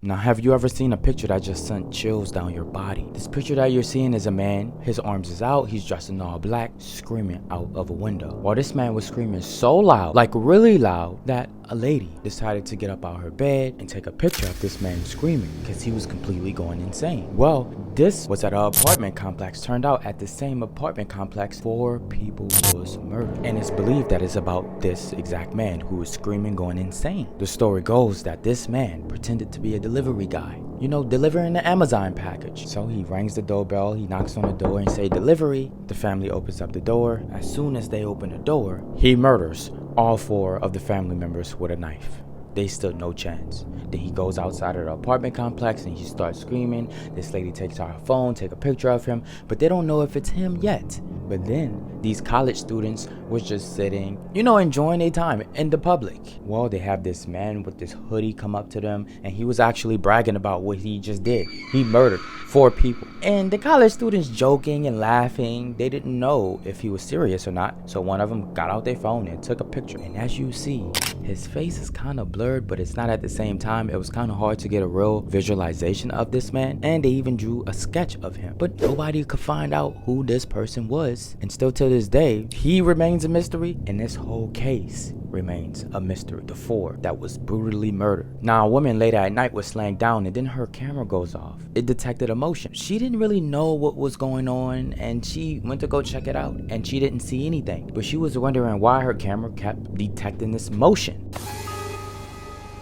Now, have you ever seen a picture that just sent chills down your body? This picture that you're seeing is a man, his arms is out, he's dressed in all black, screaming out of a window. While this man was screaming so loud, like really loud, that a lady decided to get up out of her bed and take a picture of this man screaming because he was completely going insane. Well, this was at an apartment complex. Turned out at the same apartment complex, 4 people was murdered. And it's believed that it's about this exact man who was screaming going insane. The story goes that this man pretended to be a delivery guy, you know, delivering the Amazon package. So he rings the doorbell, he knocks on the door and say delivery. The family opens up the door. As soon as they open the door, he murders all 4 of the family members with a knife. They stood no chance. Then he goes outside of the apartment complex and he starts screaming. This lady takes out her phone, take a picture of him, but they don't know if it's him yet. But then these college students was just sitting, you know, enjoying their time in the public. Well, they have this man with this hoodie come up to them and he was actually bragging about what he just did. He murdered 4 people. And the college students joking and laughing. They didn't know if he was serious or not. So one of them got out their phone and took a picture. And as you see, his face is kind of blurred, but it's not at the same time. It was kind of hard to get a real visualization of this man. And they even drew a sketch of him. But nobody could find out who this person was. And still to this day, he remains a mystery. And this whole case remains a mystery. The 4 that was brutally murdered. Now, a woman later at night was laying down and then her camera goes off. It detected emotion. She didn't really know what was going on and she went to go check it out and she didn't see anything. But she was wondering why her camera kept detecting this motion.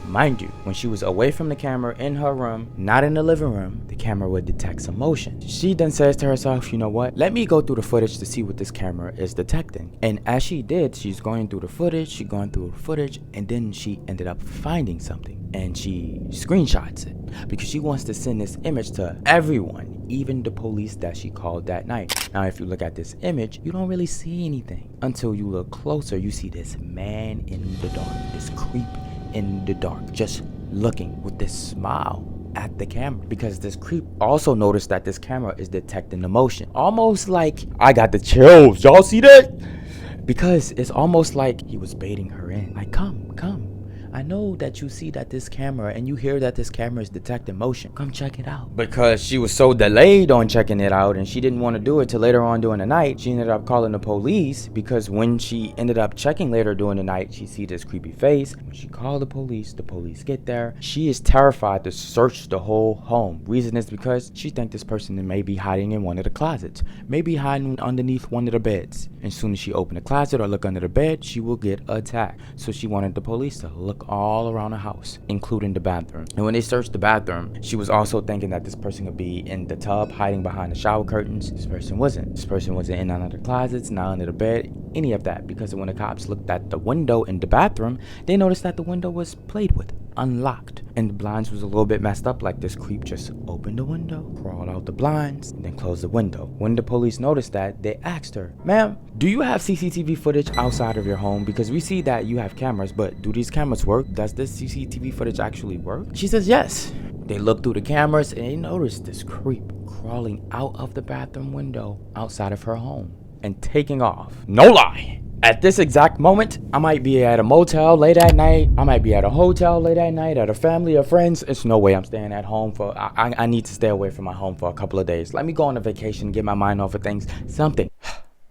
Mind you, when she was away from the camera in her room, not in the living room, the camera would detect some motion. She then says to herself, you know what? Let me go through the footage to see what this camera is detecting. And as she did, she's going through the footage, and then she ended up finding something. And she screenshots it because she wants to send this image to everyone, even the police that she called that night. Now, if you look at this image, you don't really see anything. Until you look closer, you see this man in the dark, this creep in the dark, just looking with this smile at the camera, because this creep also noticed that this camera is detecting the motion. Almost like, I got the chills, y'all see that? Because it's almost like he was baiting her in, like, come, I know that you see that this camera and you hear that this camera is detecting motion. Come check it out. Because she was so delayed on checking it out and she didn't want to do it till later on during the night, she ended up calling the police, because when she ended up checking later during the night, she see this creepy face. When she called the police get there. She is terrified to search the whole home. Reason is because she thinks this person may be hiding in one of the closets, maybe hiding underneath one of the beds. And as soon as she opened the closet or look under the bed, she will get attacked. So she wanted the police to look all around the house, including the bathroom. And when they searched the bathroom, she was also thinking that this person could be in the tub, hiding behind the shower curtains. This person wasn't. This person wasn't in none of the closets, not under the bed, any of that. Because when the cops looked at the window in the bathroom, they noticed that the window was played with, unlocked, and the blinds was a little bit messed up. Like this creep just opened the window, crawled out the blinds, and then closed the window. When the police noticed that, they asked her, ma'am, do you have CCTV footage outside of your home? Because we see that you have cameras, but do these cameras work? Does this CCTV footage actually work? She says yes. They looked through the cameras and they noticed this creep crawling out of the bathroom window outside of her home and taking off. No lie. At this exact moment, I might be at a motel late at night. I might be at a hotel late at night, at a family or friends. It's no way I'm staying at home for, I need to stay away from my home for a couple of days. Let me go on a vacation, get my mind off of things, something.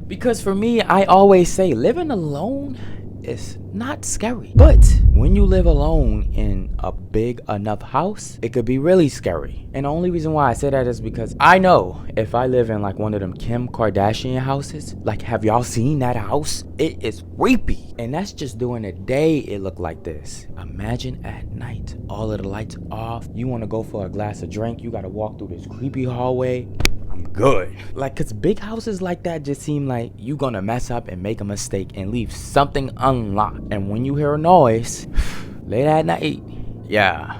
Because for me, I always say living alone is not scary. But when you live alone in a big enough house, it could be really scary. And the only reason why I say that is because I know if I live in like one of them Kim Kardashian houses, like, have y'all seen that house? It is creepy. And that's just during the day it looked like this. Imagine at night, all of the lights off. You want to go for a glass of drink, you got to walk through this creepy hallway. I'm good. Like, cause big houses like that just seem like you gonna mess up and make a mistake and leave something unlocked. And when you hear a noise late at night, yeah,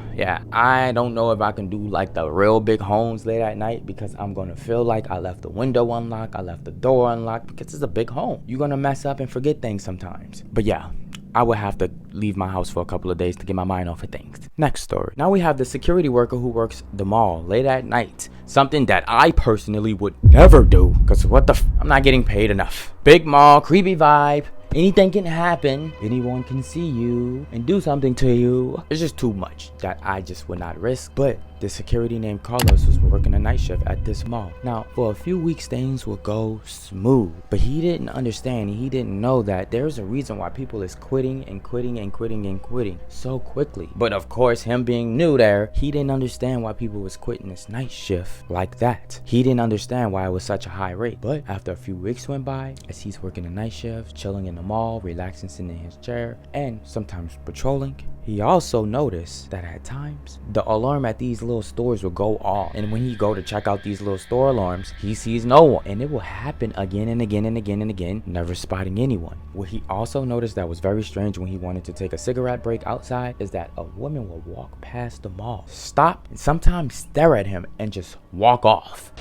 I don't know if I can do like the real big homes late at night, because I'm gonna feel like I left the window unlocked, I left the door unlocked, because it's a big home. You're gonna mess up and forget things sometimes. But yeah, I would have to leave my house for a couple of days to get my mind off of things. Next story. Now we have the security worker who works the mall late at night. Something that I personally would never do, because I'm not getting paid enough. Big mall, creepy vibe. Anything can happen. Anyone can see you and do something to you. It's just too much that I just would not risk. But the security named Carlos was working a night shift at this mall. Now, for a few weeks, things would go smooth, but he didn't understand. He didn't know that there's a reason why people is quitting and quitting and quitting and quitting so quickly. But of course, him being new there, he didn't understand why people was quitting this night shift like that. He didn't understand why it was such a high rate. But after a few weeks went by, as he's working a night shift, chilling in the mall, relaxing, sitting in his chair, and sometimes patrolling, he also noticed that at times the alarm at these little stores will go off, and when he go to check out these little store alarms, he sees no one, and it will happen again and again and again and again, never spotting anyone. What he also noticed that was very strange when he wanted to take a cigarette break outside is that a woman will walk past the mall, stop, and sometimes stare at him and just walk off.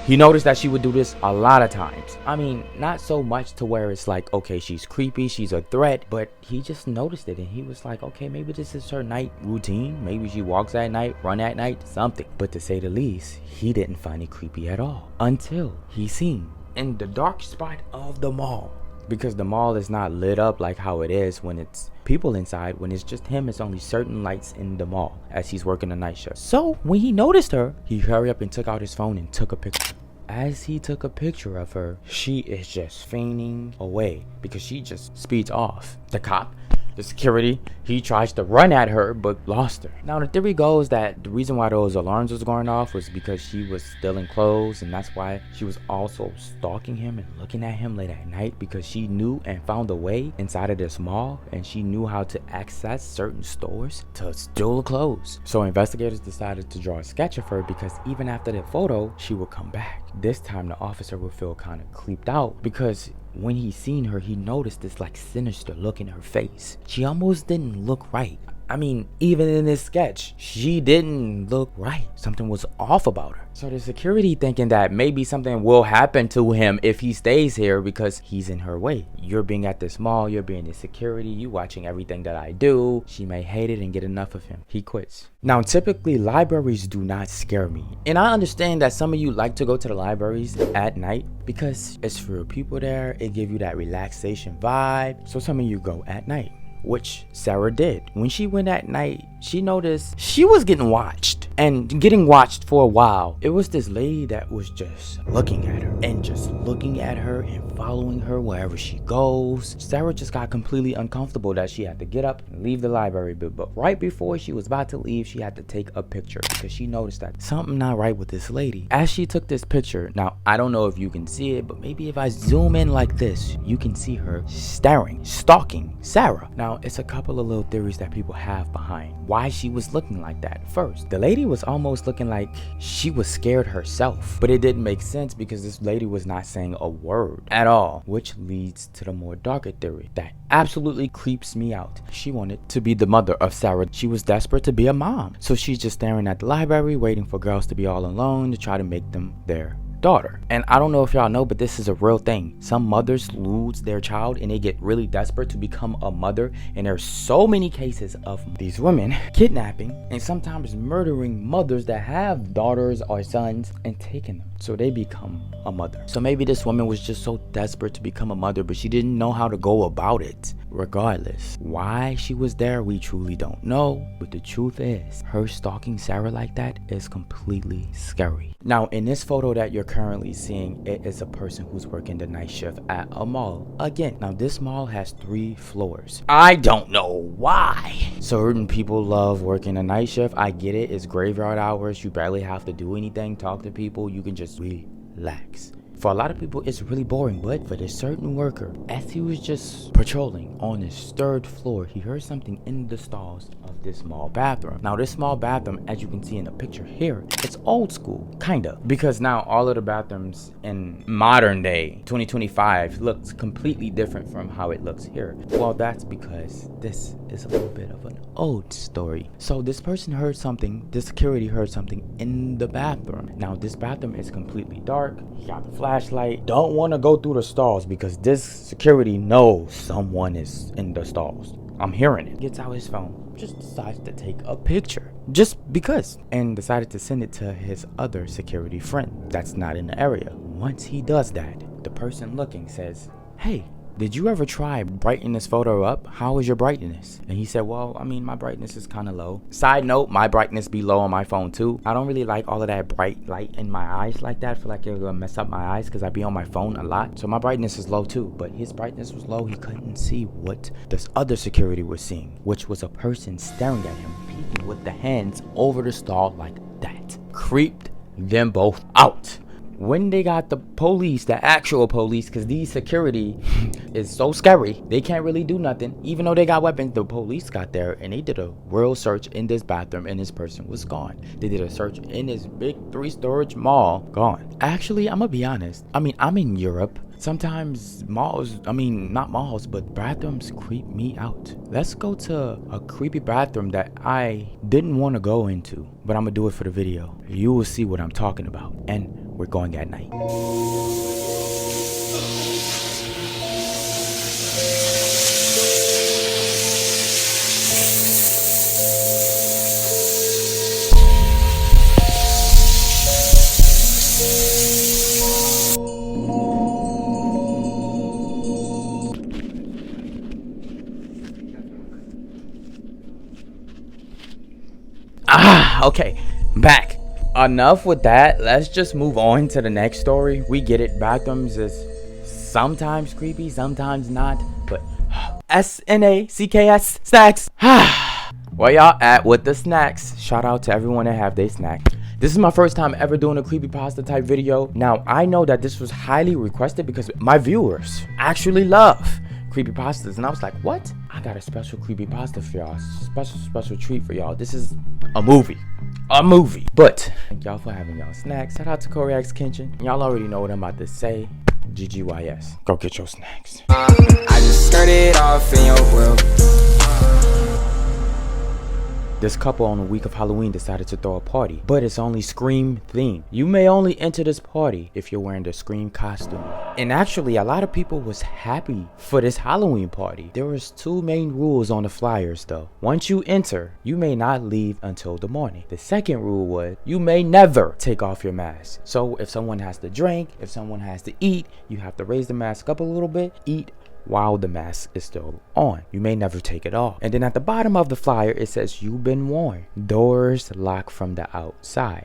He noticed that she would do this a lot of times. I mean, not so much to where it's like, okay, she's creepy, she's a threat, but he just noticed it and he was like, okay, maybe this is her night routine. Maybe she walks at night, run at night, something. But to say the least, he didn't find it creepy at all until he seen in the dark spot of the mall. Because the mall is not lit up like how it is when it's people inside. When it's just him, it's only certain lights in the mall as he's working a night shift. So when he noticed her, he hurried up and took out his phone and took a picture. As he took a picture of her, she is just fainting away because she just speeds off. The cop, the security, he tries to run at her but lost her. Now the theory goes that the reason why those alarms was going off was because she was stealing clothes, and that's why she was also stalking him and looking at him late at night, because she knew and found a way inside of this mall, and she knew how to access certain stores to steal the clothes. So investigators decided to draw a sketch of her, because even after the photo, she would come back. This time the officer would feel kind of creeped out because when he seen her, he noticed this like sinister look in her face. She almost didn't look right. I mean, even in this sketch, she didn't look right. Something was off about her. So the security thinking that maybe something will happen to him if he stays here because he's in her way. You're being at this mall, you're being the security, you watching everything that I do. She may hate it and get enough of him. He quits. Now, typically libraries do not scare me. And I understand that some of you like to go to the libraries at night because it's for people there. It gives you that relaxation vibe. So some of you go at night, which Sarah did. When she went at night, she noticed she was getting watched, and getting watched for a while. It was this lady that was just looking at her and just looking at her and following her wherever she goes. Sarah just got completely uncomfortable that she had to get up and leave the library, but right before she was about to leave, she had to take a picture because she noticed that something not right with this lady. As she took this picture, now I don't know if you can see it, but maybe if I zoom in like this, you can see her staring, stalking Sarah. Now, it's a couple of little theories that people have behind why she was looking like that. First, the lady was almost looking like she was scared herself, but it didn't make sense because this lady was not saying a word at all, which leads to the more darker theory that absolutely creeps me out. She wanted to be the mother of Sarah. She was desperate to be a mom, so she's just staring at the library waiting for girls to be all alone to try to make them their daughter. And I don't know if y'all know, but this is a real thing. Some mothers lose their child and they get really desperate to become a mother, and there's so many cases of these women kidnapping and sometimes murdering mothers that have daughters or sons and taking them so they become a mother. So maybe this woman was just so desperate to become a mother, but she didn't know how to go about it. Regardless, why she was there, we truly don't know, but the truth is, her stalking Sarah like that is completely scary. Now, in this photo that you're currently seeing, it is a person who's working the night shift at a mall. Again, now this mall has 3 floors. I don't know why. Certain people love working a night shift. I get it. It's graveyard hours. You barely have to do anything, talk to people. You can just relax. For a lot of people, it's really boring, but for this certain worker, as he was just patrolling on his 3rd floor, he heard something in the stalls of this small bathroom. Now, this small bathroom, as you can see in the picture here, it's old school, kinda, because now all of the bathrooms in modern day 2025 looks completely different from how it looks here. Well, that's because this is a little bit of an old story. So this person heard something, this security heard something in the bathroom. Now, this bathroom is completely dark. He got the flashlight. Don't want to go through the stalls because this security knows someone is in the stalls. I'm hearing it. Gets out his phone, just decides to take a picture just because, and decided to send it to his other security friend that's not in the area. Once he does that, the person looking says, "Hey, did you ever try brightening this photo up? How is your brightness? And he said, well, I mean, my brightness is kind of low. Side note, my brightness be low on my phone too. I don't really like all of that bright light in my eyes like that. I feel like it will mess up my eyes because I be on my phone a lot. So my brightness is low too, but his brightness was low. He couldn't see what this other security was seeing, which was a person staring at him, peeking with the hands over the stall like that. Creeped them both out. When they got the police, the actual police, because these security is so scary, they can't really do nothing. Even though they got weapons, the police got there and they did a real search in this bathroom and this person was gone. They did a search in this big 3-storage mall, gone. Actually, I'm gonna be honest. I mean, I'm in Europe. Sometimes malls, I mean, not malls, but bathrooms creep me out. Let's go to a creepy bathroom that I didn't want to go into, but I'm gonna do it for the video. You will see what I'm talking about. And we're going at night. Okay, back. Enough with that. Let's just move on to the next story. We get it. Bathrooms is sometimes creepy, sometimes not. But SNACKS snacks. Where y'all at with the snacks? Shout out to everyone that have their snack. This is my first time ever doing a creepypasta type video. Now, I know that this was highly requested because my viewers actually love creepypastas, and I was like, what? I got a special creepypasta for y'all. Special treat for y'all. This is a movie. But thank y'all for having y'all snacks. Shout out to Koreax Kitchen. Y'all already know what I'm about to say. GGYS. Go get your snacks. I just started off in your world. This couple on the week of Halloween decided to throw a party, but it's only Scream themed. You may only enter this party if you're wearing the Scream costume. And actually, a lot of people was happy for this Halloween party. There was 2 main rules on the flyers though. Once you enter, you may not leave until the morning. The second rule was you may never take off your mask. So if someone has to drink, if someone has to eat, you have to raise the mask up a little bit, eat while the mask is still on. You may never take it off. And then at the bottom of the flyer, it says you've been warned. Doors lock from the outside.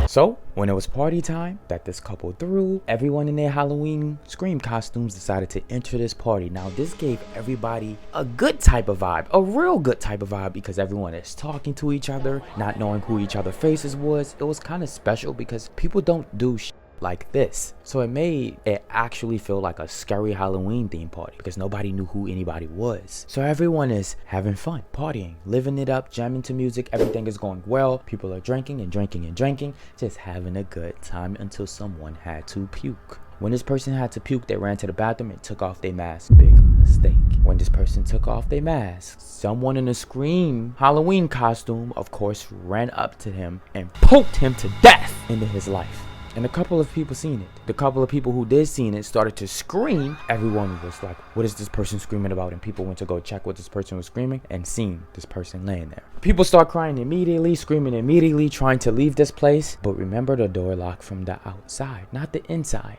So when it was party time that this couple threw, everyone in their Halloween Scream costumes decided to enter this party. Now this gave everybody a good type of vibe, a real good type of vibe, because everyone is talking to each other, not knowing who each other's faces was. It was kind of special because people don't do like this. So it made it actually feel like a scary Halloween theme party because nobody knew who anybody was. So everyone is having fun, partying, living it up, jamming to music. Everything is going well. People are drinking and drinking and drinking, just having a good time until someone had to puke. When this person had to puke, they ran to the bathroom and took off their mask. Big mistake. When this person took off their mask, someone in a Scream Halloween costume, of course, ran up to him and poked him to death into his life. And a couple of people seen it. The couple of people who did seen it started to scream. Everyone was like, what is this person screaming about? And people went to go check what this person was screaming and seen this person laying there. People start crying immediately, screaming immediately, trying to leave this place. But remember, the door locked from the outside, not the inside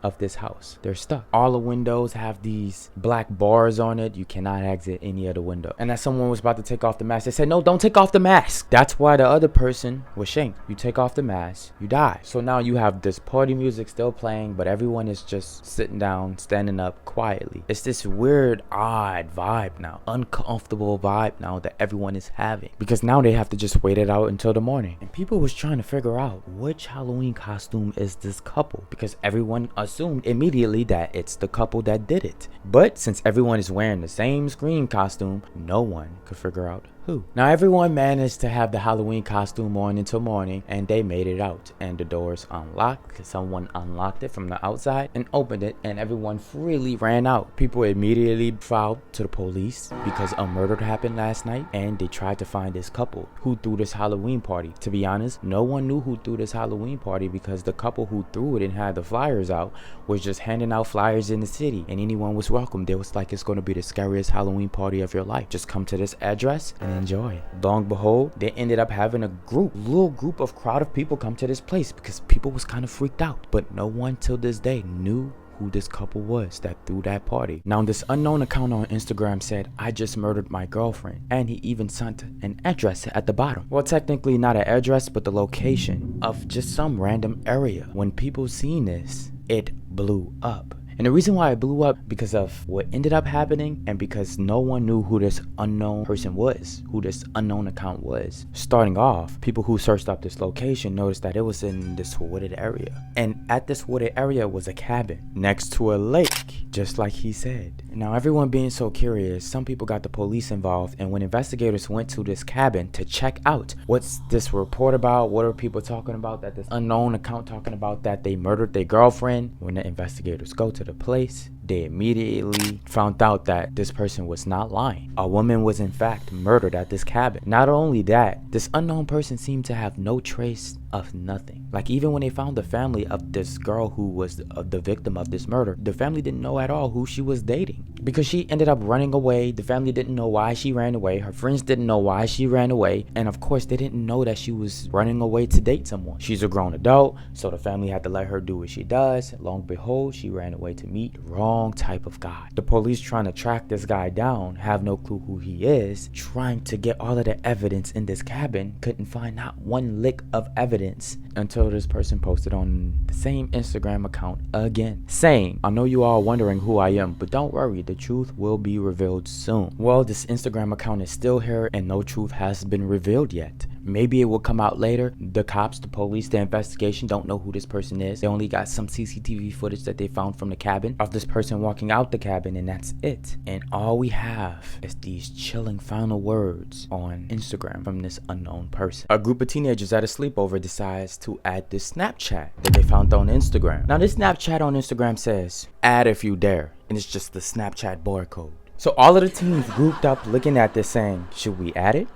of this house. They're stuck. All the windows have these black bars on it. You cannot exit any other window. And as someone was about to take off the mask, they said, no, don't take off the mask. That's why the other person was shanked. You take off the mask, you die. So now you have this party music still playing, but everyone is just sitting down, standing up quietly. It's this weird, odd vibe now, uncomfortable vibe now that everyone is having, because now they have to just wait it out until the morning. And people was trying to figure out which Halloween costume is this couple, because everyone assumed immediately that it's the couple that did it. But since everyone is wearing the same Scream costume, no one could figure out who. Now everyone managed to have the Halloween costume on until morning, and they made it out, and the doors unlocked. Someone unlocked it from the outside and opened it, and everyone freely ran out. People immediately filed to the police because a murder happened last night, and they tried to find this couple who threw this Halloween party. To be honest, no one knew who threw this Halloween party because the couple who threw it and had the flyers out was just handing out flyers in the city, and anyone was welcome. They was like, it's going to be the scariest Halloween party of your life. Just come to this address and enjoy. Long behold, they ended up having a little group of crowd of people come to this place because people was kind of freaked out, but no one till this day knew who this couple was that threw that party. Now, this unknown account on Instagram said, "I just murdered my girlfriend," and he even sent an address at the bottom. Well, technically not an address, but the location of just some random area. When people seen this, it blew up. And the reason why it blew up, because of what ended up happening, and because no one knew who this unknown person was, who this unknown account was. Starting off, people who searched up this location noticed that it was in this wooded area. And at this wooded area was a cabin next to a lake, just like he said. Now, everyone being so curious, some people got the police involved, and when investigators went to this cabin to check out what's this report about, what are people talking about, that this unknown account talking about that they murdered their girlfriend, when the investigators go to the place, they immediately found out that this person was not lying. A woman was in fact murdered at this cabin. Not only that, this unknown person seemed to have no trace of nothing. Like, even when they found the family of this girl who was the victim of this murder, the family didn't know at all who she was dating, because she ended up running away. The family didn't know why she ran away. Her friends didn't know why she ran away. And of course, they didn't know that she was running away to date someone. She's a grown adult, so the family had to let her do what she does. Long and behold, she ran away to meet the wrong type of guy. The police trying to track this guy down, have no clue who he is, trying to get all of the evidence in this cabin, couldn't find not one lick of evidence until this person posted on the same Instagram account again, saying, "I know you all are wondering who I am, but don't worry, the truth will be revealed soon." Well, this Instagram account is still here and no truth has been revealed yet. Maybe it will come out later. The cops, the police, the investigation don't know who this person is. They only got some CCTV footage that they found from the cabin of this person walking out the cabin, and that's it. And all we have is these chilling final words on Instagram from this unknown person. A group of teenagers at a sleepover decides to add this Snapchat that they found on Instagram. Now, this Snapchat on Instagram says, "Add if you dare," and it's just the Snapchat barcode. So all of the teens grouped up looking at this saying, should we add it?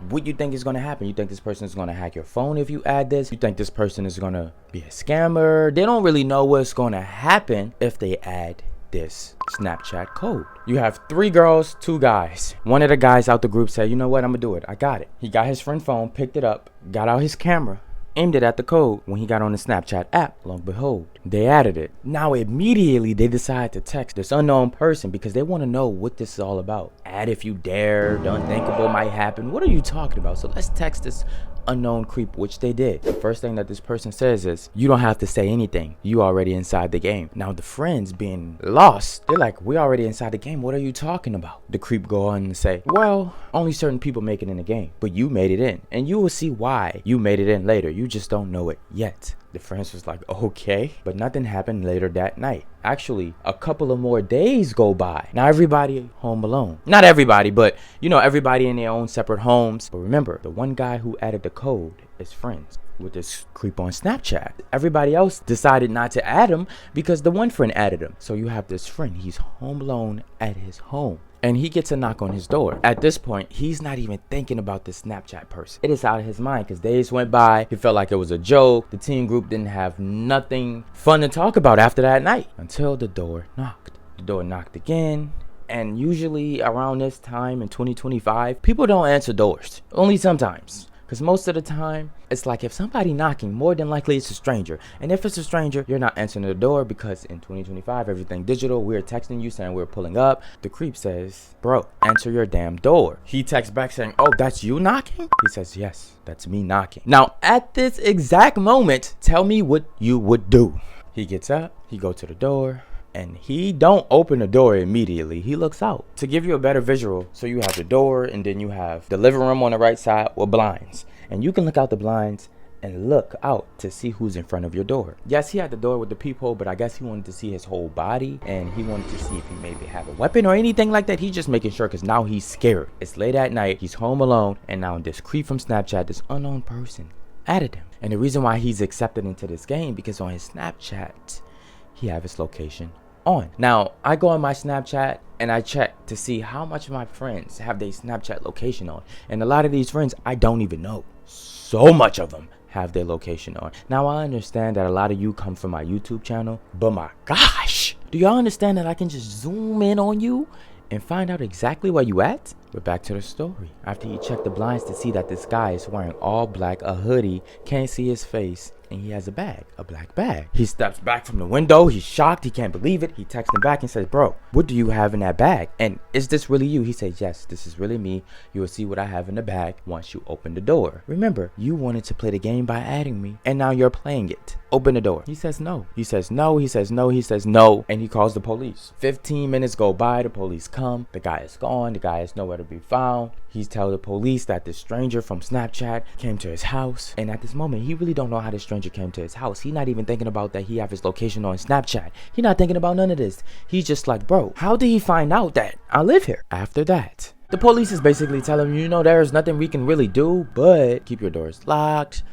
What you think is going to happen? You think this person is going to hack your phone if you add this? You think this person is going to be a scammer? They don't really know what's going to happen if they add this Snapchat code. You have 3 girls, 2 guys. One of the guys out the group said, "You know what? I'm going to do it. I got it." He got his friend phone, picked it up, got out his camera, aimed it at the code. When he got on the Snapchat app, lo and behold, they added it. Now immediately they decide to text this unknown person because they want to know what this is all about. Add if you dare, the unthinkable might happen. What are you talking about? So let's text this unknown creep, which they did. The first thing that this person says is, "You don't have to say anything. You already inside the game." Now the friends being lost, they're like, "We already inside the game. What are you talking about?" The creep go on and say, "Well, only certain people make it in the game, but you made it in, and you will see why you made it in later. You just don't know it yet." The friends was like, "Okay," but nothing happened later that night. Actually, a couple of more days go by. Now everybody home alone. Not everybody, but you know, everybody in their own separate homes. But remember, the one guy who added the code is friends with this creep on Snapchat. Everybody else decided not to add him because the one friend added him. So you have this friend, he's home alone at his home, and he gets a knock on his door. At this point, he's not even thinking about this Snapchat person. It is out of his mind because days went by. He felt like it was a joke. The teen group didn't have nothing fun to talk about after that night until the door knocked. The door knocked again. And usually around this time in 2025, people don't answer doors. Only sometimes. Because most of the time, it's like if somebody knocking, more than likely it's a stranger. And if it's a stranger, you're not answering the door because in 2025, everything digital. We're texting you saying we're pulling up. The creep says, "Bro, answer your damn door." He texts back saying, "Oh, that's you knocking?" He says, "Yes, that's me knocking." Now, at this exact moment, tell me what you would do. He gets up, he goes to the door, and he don't open the door immediately. He looks out. To give you a better visual, so you have the door and then you have the living room on the right side with blinds. And you can look out the blinds and look out to see who's in front of your door. Yes, he had the door with the peephole, but I guess he wanted to see his whole body and he wanted to see if he maybe have a weapon or anything like that. He's just making sure because now he's scared. It's late at night, he's home alone, and now this creep from Snapchat, this unknown person, added him. And the reason why he's accepted into this game because on his Snapchat, he have his location on. Now, I go on my Snapchat and I check to see how much of my friends have their Snapchat location on. And a lot of these friends, I don't even know. So much of them have their location on. Now, I understand that a lot of you come from my YouTube channel, but my gosh, do y'all understand that I can just zoom in on you and find out exactly where you at? But back to the story. After he checked the blinds to see that this guy is wearing all black, a hoodie, can't see his face, and he has a bag, a black bag. He steps back from the window. He's shocked. He can't believe it. He texts him back and says, bro, what do you have in that bag? And is this really you? He says, yes, this is really me. You will see what I have in the bag once you open the door. Remember, you wanted to play the game by adding me, and now you're playing it. Open the door. He says no. He says no. He says no. He says no. And he calls the police. 15 minutes go by. The police come. The guy is gone. The guy is nowhere to be found. He's telling the police that this stranger from Snapchat came to his house. And at this moment, he really don't know how this stranger came to his house. He's not even thinking about that he have his location on Snapchat. He's not thinking about none of this. He's just like, bro, how did he find out that I live here? After that, the police is basically telling him, you know, there's nothing we can really do, but keep your doors locked.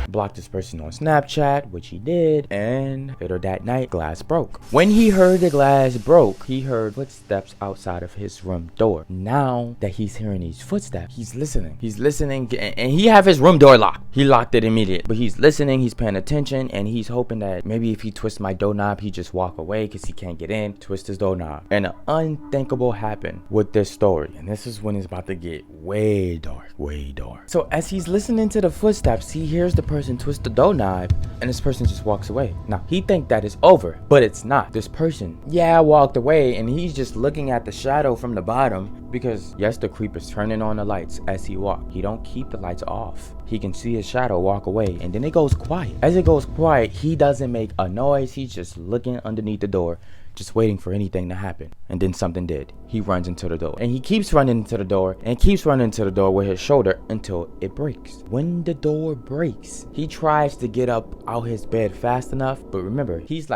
Blocked this person on Snapchat, which he did, and later that night, glass broke. When he heard the glass broke, he heard footsteps outside of his room door. Now that he's hearing these footsteps, he's listening. He's listening, and he have his room door locked. He locked it immediately, but he's listening, he's paying attention, and he's hoping that maybe if he twists my doorknob, he just walk away because he can't get in. Twist his doorknob, and an unthinkable happened with this story, and this is when it's about to get way dark, way dark. So as he's listening to the footsteps, he hears the person twist the doorknob, and this person just walks away. Now he think that it's over, but it's not. This person walked away, and he's just looking at the shadow from the bottom, because yes, the creep is turning on the lights as he walks. He don't keep the lights off. He can see his shadow walk away, and then it goes quiet. As it goes quiet, he doesn't make a noise. He's just looking underneath the door, just waiting for anything to happen. And then something did. He runs into the door, and he keeps running into the door, and keeps running into the door with his shoulder until it breaks. When the door breaks, he tries to get up out his bed fast enough, but remember, he's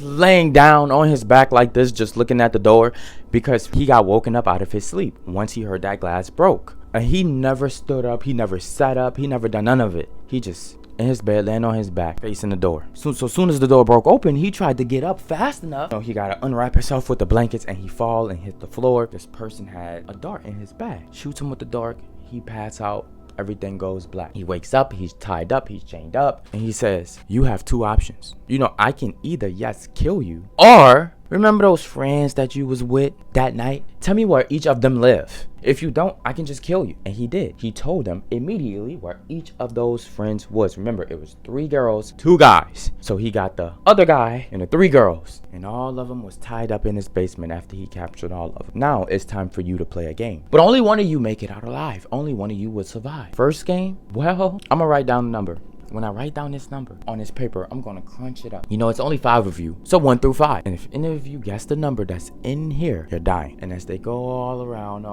laying down on his back like this, just looking at the door, because he got woken up out of his sleep once he heard that glass broke. And he never stood up, he never sat up, he never done none of it. He just in his bed, laying on his back, facing the door. So soon as the door broke open, he tried to get up fast enough. You know, he got to unwrap himself with the blankets, and he fall and hit the floor. This person had a dart in his bag. Shoots him with the dart. He passes out. Everything goes black. He wakes up, he's tied up, he's chained up, and he says, you have two options. You know, I can either, yes, kill you, or remember those friends that you was with that night? Tell me where each of them live. If you don't, I can just kill you. And he did. He told them immediately where each of those friends was. Remember, it was 3 girls, 2 guys. So he got the other guy and the 3 girls. And all of them was tied up in his basement after he captured all of them. Now it's time for you to play a game. But only one of you make it out alive. Only one of you would survive. First game, well, I'm gonna write down the number. When I write down this number on this paper, I'm gonna crunch it up. You know, it's only 5 of you, so 1 through 5. And if any of you guess the number that's in here, you're dying. And as they go all around,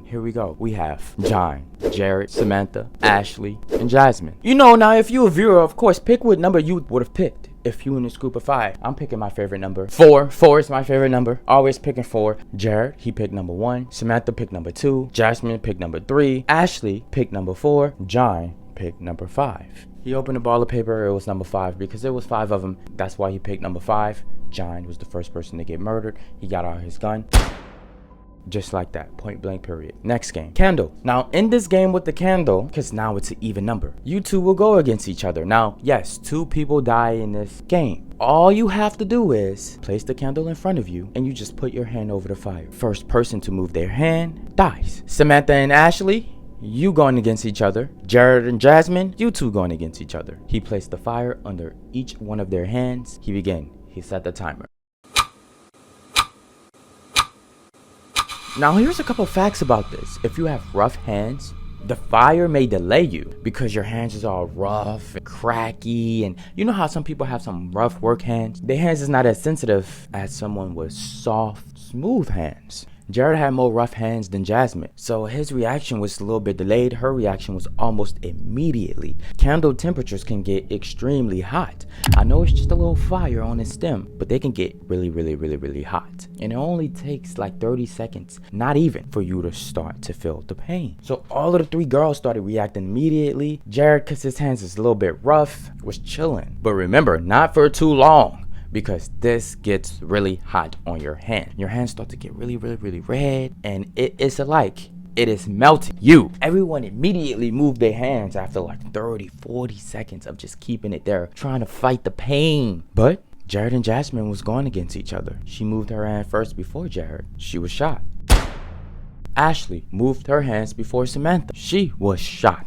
here we go. We have John, Jared, Samantha, Ashley, and Jasmine. You know, now if you a viewer, of course, pick what number you would have picked. If you in this group of 5, I'm picking my favorite number. 4 is my favorite number. Always picking 4. Jared, he picked number 1. Samantha picked number 2. Jasmine picked number 3. Ashley picked number 4. John picked number 5. He opened a ball of paper. It was number 5 because there was 5 of them. That's why he picked number 5. John was the first person to get murdered. He got out his gun. Just like that, point blank period. Next game, candle. Now in this game with the candle, because now it's an even number, you two will go against each other. Now yes, 2 people die in this game. All you have to do is place the candle in front of you, and you just put your hand over the fire. First person to move their hand dies. Samantha and Ashley, you going against each other. Jared and Jasmine, you two going against each other. He placed the fire under each one of their hands. He began. He set the timer. Now here's a couple facts about this. If you have rough hands, the fire may delay you because your hands is all rough and cracky, and you know how some people have some rough work hands? Their hands is not as sensitive as someone with soft, smooth hands. Jared had more rough hands than Jasmine, so his reaction was a little bit delayed. Her reaction was almost immediately. Candle temperatures can get extremely hot. I know it's just a little fire on its stem, but they can get really hot. And it only takes like 30 seconds, not even, for you to start to feel the pain. So all of the 3 girls started reacting immediately. Jared, because his hands is a little bit rough, was chilling. But remember, not for too long, because this gets really hot on your hand. Your hands start to get really red, and it is melting you. Everyone immediately moved their hands after like 30-40 seconds of just keeping it there, trying to fight the pain. But Jared and Jasmine was going against each other. She moved her hand first before Jared. She was shot. Ashley moved her hands before Samantha. She was shot.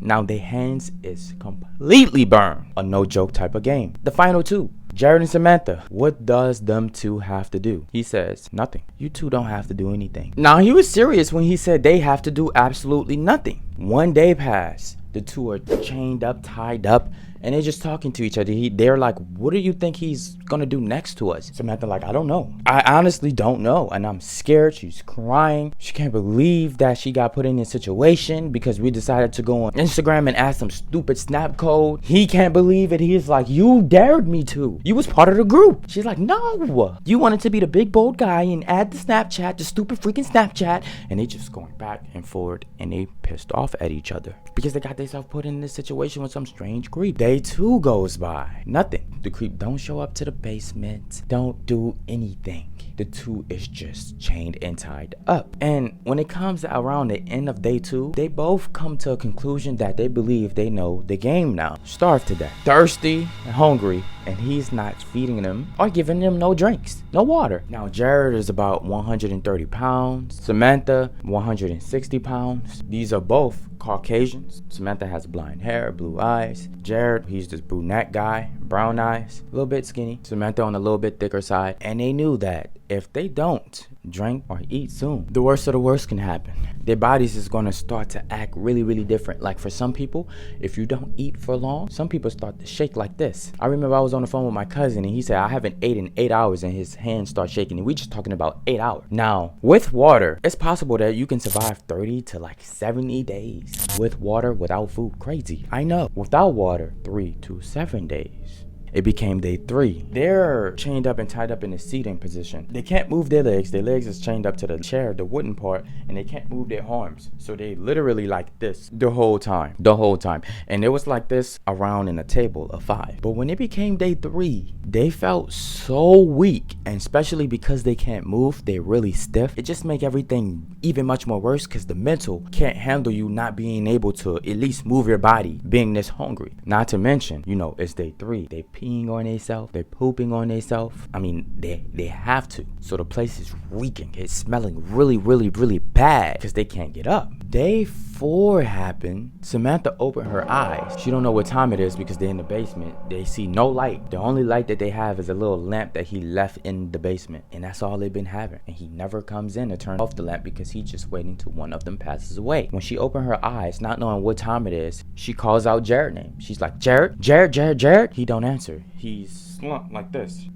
Now their hands is completely burned. A no joke type of game. The final two, Jared and Samantha. What does them two have to do? He says, nothing. You two don't have to do anything. Now he was serious when he said they have to do absolutely nothing. 1 day passed. The two are chained up, tied up, and they're just talking to each other. They're like, what do you think he's gonna do next to us? Samantha like, I don't know. I honestly don't know. And I'm scared. She's crying. She can't believe that she got put in this situation because we decided to go on Instagram and ask some stupid snap code. He can't believe it. He's like, you dared me to. You was part of the group. She's like, no. You wanted to be the big bold guy and add the Snapchat, the stupid freaking Snapchat. And they just going back and forward, and they pissed off at each other because they got themselves put in this situation with some strange creep. Day 2 goes by. Nothing. The creep don't show up to the basement. Don't do anything. The two is just chained and tied up. And when it comes around the end of day 2, they both come to a conclusion that they believe they know the game now. Starved to death, thirsty and hungry, and he's not feeding them or giving them no drinks, no water. Now Jared is about 130 pounds, Samantha 160 pounds. These are both Caucasians. Samantha has blonde hair, blue eyes. Jared, he's this brunette guy, brown eyes, a little bit skinny. Samantha on a little bit thicker side. And they knew that if they don't drink or eat soon, the worst of the worst can happen. Their bodies is going to start to act really different. Like for some people, if you don't eat for long, some people start to shake like this. I remember I was on the phone with my cousin and he said I haven't ate in 8 hours and his hands start shaking, and we just talking about 8 hours. Now with water, it's possible that you can survive 30 to like 70 days with water without food. Crazy, I know. Without water, 3 to 7 days. It became day 3. They're chained up and tied up in a seating position. They can't move their legs. Their legs is chained up to the chair, the wooden part, and they can't move their arms. So they literally like this the whole time. And it was like this around in a table of 5. But when it became day 3, they felt so weak, and especially because they can't move, they're really stiff. It just make everything even much more worse because the mental can't handle you not being able to at least move your body being this hungry. Not to mention, you know, it's day 3. They peeing on themselves, they're pooping on themselves. I mean, they have to. So the place is reeking. It's smelling really bad because they can't get up. Day 4 happened. Samantha opened her eyes. She don't know what time it is because they're in the basement. They see no light. The only light that they have is a little lamp that he left in the basement, and that's all they've been having. And he never comes in to turn off the lamp because he's just waiting till one of them passes away. When she opened her eyes, not knowing what time it is, she calls out Jared's name. She's like, Jared. He don't answer. He's slumped like this.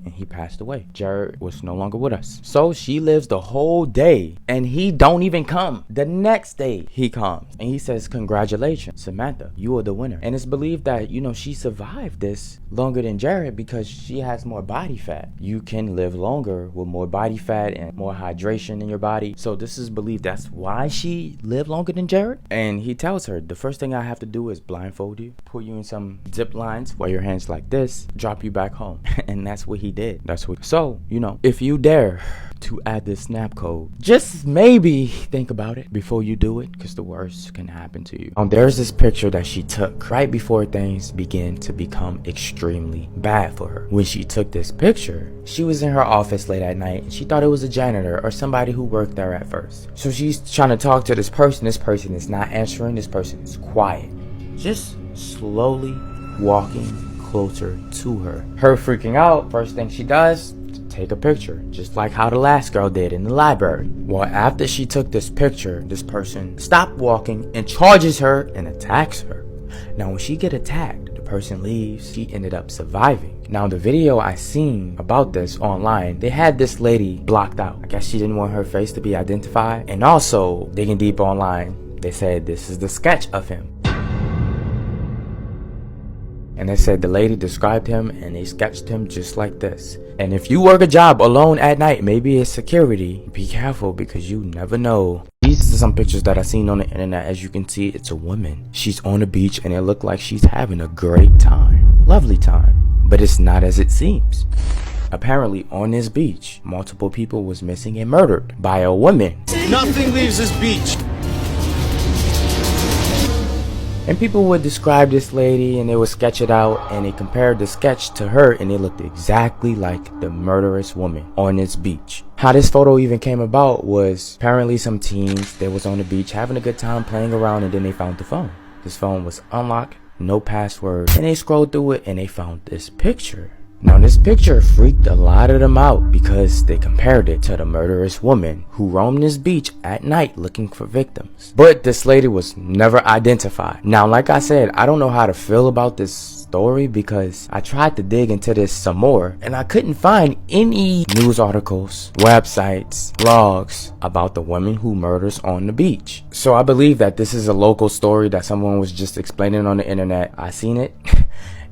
And he passed away. Jared was no longer with us. So she lives the whole day and he don't even come. The next day he comes and he says, congratulations, Samantha, you are the winner. And it's believed that, you know, she survived this longer than Jared because she has more body fat. You can live longer with more body fat and more hydration in your body. So this is believed that's why she lived longer than Jared. And he tells her, the first thing I have to do is blindfold you, put you in some zip lines, wear your hands like this, drop you back home. And that's what he did. So, you know, if you dare to add this snap code, just maybe think about it before you do it, because the worst can happen to you. There's this picture that she took right before things began to become extremely bad for her. When she took this picture, she was in her office late at night and she thought it was a janitor or somebody who worked there at first. So she's trying to talk to this person. This person is not answering. This person is quiet, just slowly walking closer to her. Her freaking out, first thing she does, take a picture, just like how the last girl did in the library. Well, after she took this picture, this person stopped walking and charges her and attacks her. Now when she get attacked, the person leaves. She ended up surviving. Now the video I seen about this online, they had this lady blocked out. I guess she didn't want her face to be identified. And also, digging deep online, they said this is the sketch of him. And they said the lady described him and they sketched him just like this. And if you work a job alone at night, maybe it's security, be careful because you never know. These are some pictures that I seen on the internet. As you can see, it's a woman. She's on the beach and it looked like she's having a great time. Lovely time. But it's not as it seems. Apparently on this beach, multiple people was missing and murdered by a woman. Nothing leaves this beach. And people would describe this lady and they would sketch it out and they compared the sketch to her and it looked exactly like the murderous woman on this beach. How this photo even came about was apparently some teens that was on the beach having a good time playing around, and then they found the phone. His phone was unlocked, no password, and they scrolled through it and they found this picture. Now this picture freaked a lot of them out because they compared it to the murderous woman who roamed this beach at night looking for victims. But this lady was never identified. Now like I said, I don't know how to feel about this story because I tried to dig into this some more and I couldn't find any news articles, websites, blogs about the woman who murders on the beach. So I believe that this is a local story that someone was just explaining on the internet. I seen it.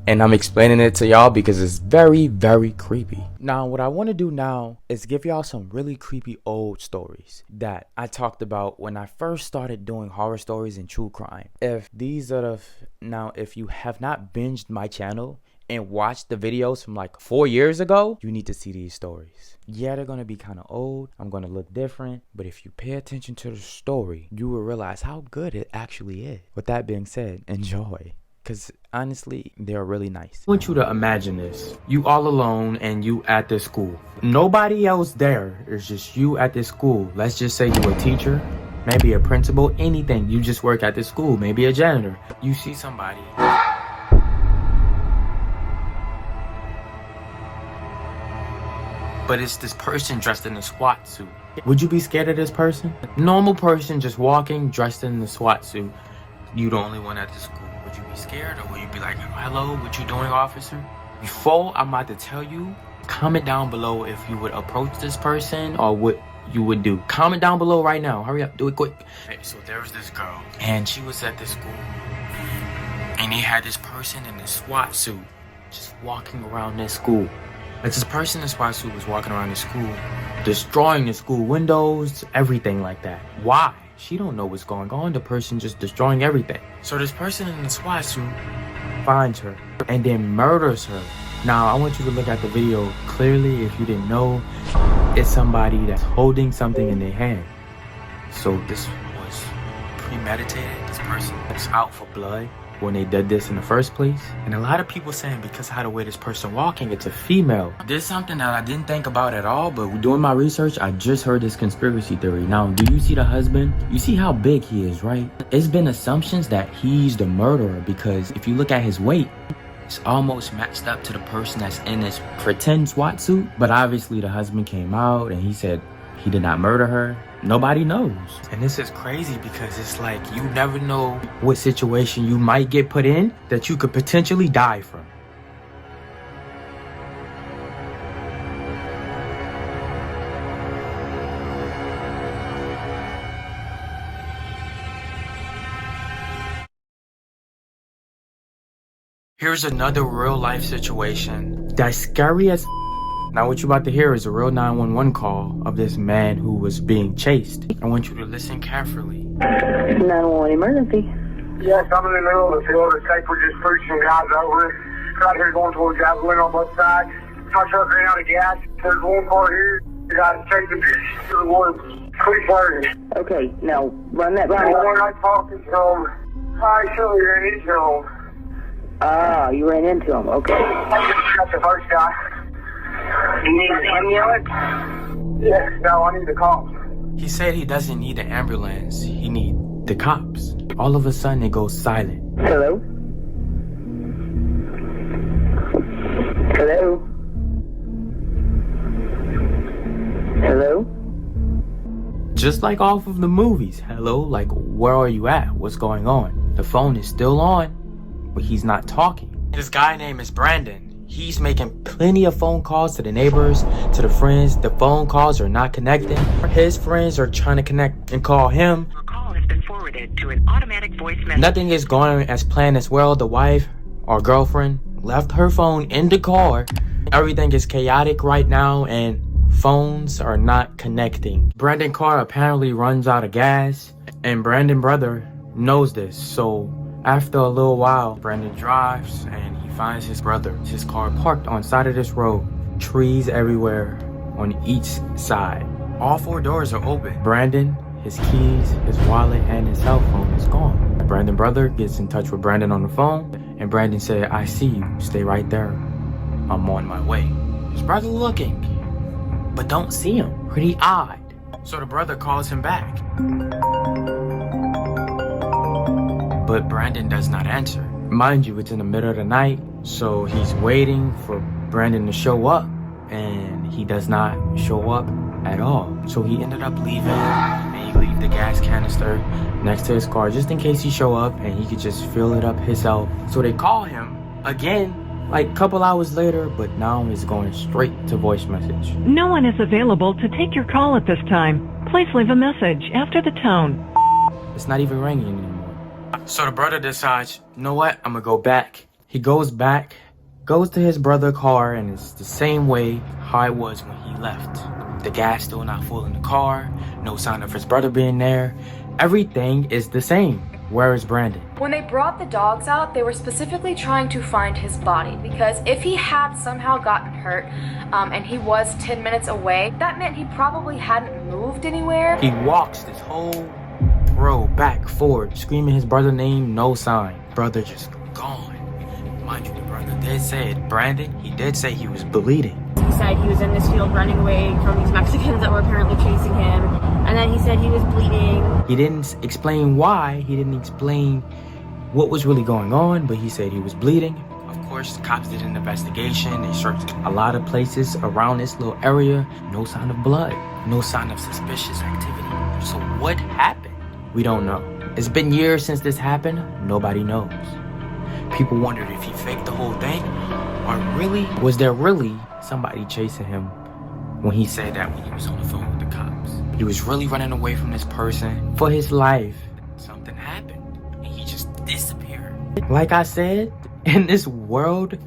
And I'm explaining it to y'all because it's very, very creepy. Now, what I want to do now is give y'all some really creepy old stories that I talked about when I first started doing horror stories and true crime. If you have not binged my channel and watched the videos from like 4 years ago, you need to see these stories. Yeah, they're going to be kind of old. I'm going to look different. But if you pay attention to the story, you will realize how good it actually is. With that being said, enjoy. Because honestly, they're really nice. I want you to imagine this. You all alone and you at this school. Nobody else there. It's just you at this school. Let's just say you're a teacher, maybe a principal, anything. You just work at this school, maybe a janitor. You see somebody. But it's this person dressed in a SWAT suit. Would you be scared of this person? Normal person just walking dressed in the SWAT suit. You the only one at the school. Would you be scared or would you be like, hello, what you doing, officer? Before I'm about to tell you, comment down below if you would approach this person or what you would do. Comment down below right now. Hurry up, do it quick. Okay, so there was this girl and she was at this school and they had this person in this SWAT suit just walking around this school. Like this person in the SWAT suit was walking around the school, destroying the school windows, everything like that. Why? She don't know what's going on. The person just destroying everything. So this person in the SWAT suit finds her and then murders her. Now I want you to look at the video clearly. If you didn't know, it's somebody that's holding something in their hand. So this was premeditated. This person was out for blood when they did this in the first place. And a lot of people saying because of how the way this person walking, it's a female. This is something that I didn't think about at all, but doing my research, I just heard this conspiracy theory. Now, do you see the husband? You see how big he is, right? It's been assumptions that he's the murderer because if you look at his weight, it's almost matched up to the person that's in this pretend SWAT suit. But obviously the husband came out and he said he did not murder her. Nobody knows. And this is crazy because it's like you never know what situation you might get put in that you could potentially die from. Here's another real life situation that's scary as Now what you're about to hear is a real 911 call of this man who was being chased. I want you to listen carefully. 911 emergency. Yes, I'm in the middle of the field. It's like we're just pushing some guys over. Right here going towards gasoline on both sides. My truck ran out of gas. There's one car here. You guys take the bitch to the woods. Quick burn. Okay, now run that by The me. one I'm talking from, I surely ran into him. Ah, you ran into him. Okay. That's the first guy. You need an ambulance? Yes, no, I need the cops. He said he doesn't need an ambulance. He needs the cops. All of a sudden it goes silent. Hello? Hello? Hello? Just like off of the movies. Hello, like where are you at? What's going on? The phone is still on, but he's not talking. This guy name is Brandon. He's making plenty of phone calls to the neighbors, to the friends. The phone calls are not connecting. His friends are trying to connect and call him. Your call has been forwarded to an automatic voice message. Nothing is going as planned as well. The wife or girlfriend left her phone in the car. Everything is chaotic right now and phones are not connecting. Brandon's car apparently runs out of gas and Brandon's brother knows this. So after a little while, Brandon drives and he finds his brother. His car parked on side of this road. Trees everywhere on each side. All four doors are open. Brandon, his keys, his wallet, and his cell phone is gone. Brandon's brother gets in touch with Brandon on the phone and Brandon said, I see you. Stay right there. I'm on my way. His brother looking, but don't see him. Pretty odd. So the brother calls him back. but Brandon does not answer. Mind you, it's in the middle of the night, so he's waiting for Brandon to show up, and he does not show up at all. So he ended up leaving, and he leave the gas canister next to his car just in case he show up and he could just fill it up himself. So they call him again like a couple hours later, but now he's going straight to voice message. No one is available to take your call at this time. Please leave a message after the tone. It's not even ringing anymore. So the brother decides, you know what, I'm gonna go back. He goes back, goes to his brother's car, and it's the same way how it was when he left. The gas still not full in the car, no sign of his brother being there. Everything is the same. Where is Brandon? When they brought the dogs out, they were specifically trying to find his body, because if he had somehow gotten hurt and he was 10 minutes away, that meant he probably hadn't moved anywhere. He walks this whole road back, forward, screaming his brother's name, no sign. Brother just gone. Mind you, the brother did say it. Brandon, he did say he was bleeding. He said he was in this field running away from these Mexicans that were apparently chasing him. And then he said he was bleeding. He didn't explain why. He didn't explain what was really going on, but he said he was bleeding. Of course, the cops did an investigation. They searched a lot of places around this little area. No sign of blood. No sign of suspicious activity. So what happened? We don't know. It's been years since this happened. Nobody knows. People wondered if he faked the whole thing, or really, was there really somebody chasing him when he said that when he was on the phone with the cops? He was really running away from this person for his life. Something happened, and he just disappeared. Like I said, in this world,